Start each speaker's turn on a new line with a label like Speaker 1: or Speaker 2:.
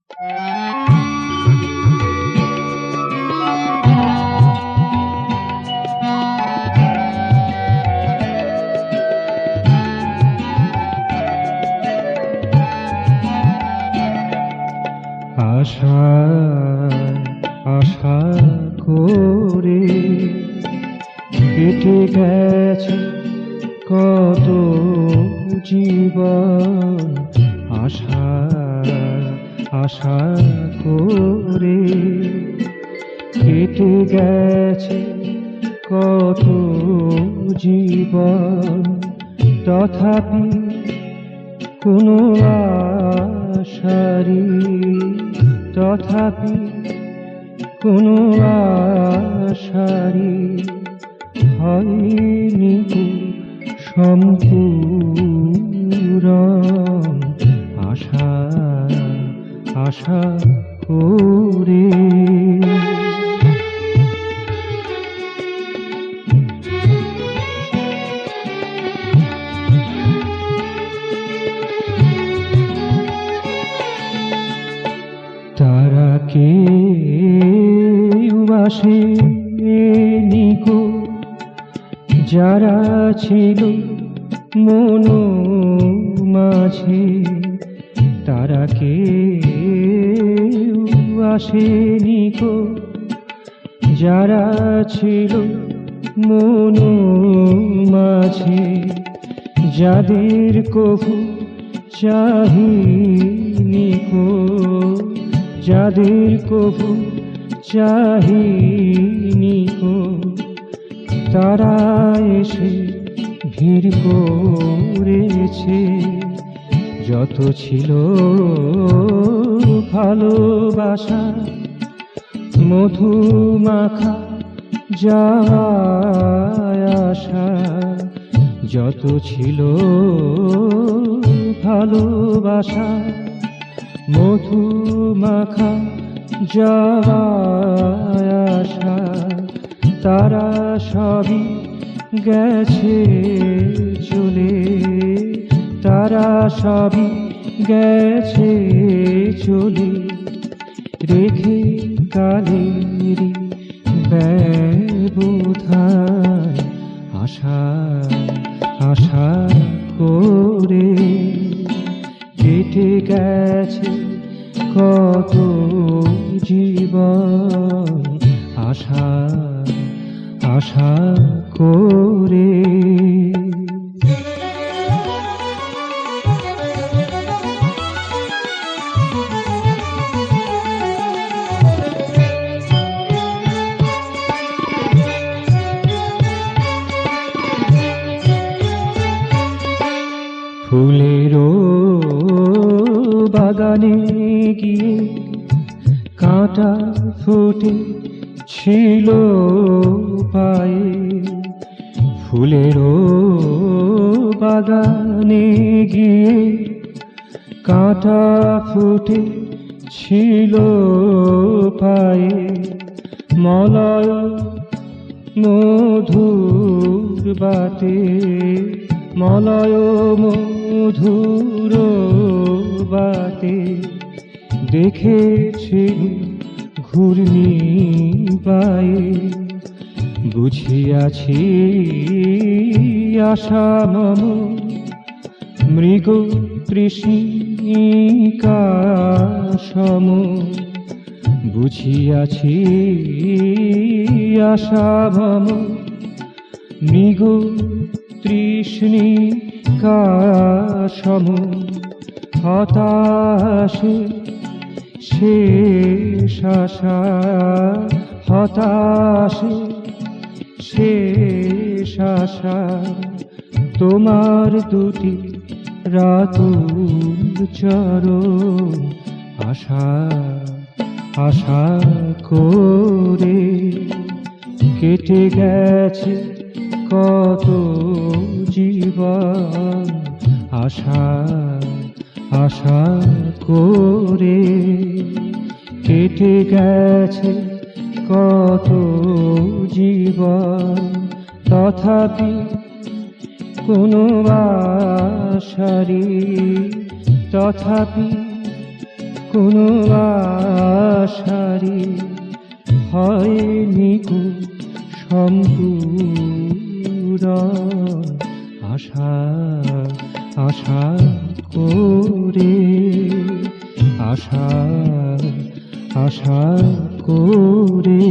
Speaker 1: আশা আশা করে কেটে গেছে কত জীবন, আশা আশা করে কেটে গেছে কত জীবন, তথাপি কোনো আশারি, তথাপি কোনো আশারি হয়নি সম্পূরণ, আশা আশা করে। তারা কেউ আসেনি গো, যারা ছিল মন মাঝে, তারা কেউ আসেনি গো, যারা ছিল মন মাঝে, যাদের কভু চাহিনি গো, যাদের কভু চাহিনি গো, তারা এসে ভিড় করেছে। যত ছিল ভালোবাসা মধু মাখা যাওয়ায় আশা, যত ছিল ভালোবাসা মধু মাখা যাওয়ায় আশা, তারা সবই গেছে চলে, তারা সবই গেছে চলে, রেখে কালেরই ব্যবধান, আশা আশা করে কেটে গেছে কত জীবন, আশা আশা করে। ফুলেরও বাগানে গিয়ে কাঁটা ফুটে ছিল পায়ে, ফুলেরও বাগানে গিয়ে কাঁটা ফুটে ছিল পায়ে, মলয় মধুর বাতে, মলয় মধুর বাতে, দেখেছি ঘূর্ণি পায়ে, বুঝিয়াছি আশা মম মৃগ তৃষ্ণিকা সম, বুঝিয়াছি আশা মম মৃগ তৃষ্ণিকা সম, হতাশে শেষ আশা, হতাশে শেষ আশা, তোমার দুটি রাতুল চরণ, আশা আশা করে কেটে গেছে কত জীবন, আশা আশা করে কেটে গেছে কত জীবন, তথাপি কোনো আশারি, তথাপি কোনো আশারি হয়নি কো সম্পূর্ণ। আশা আশা করে, আশা আশা করে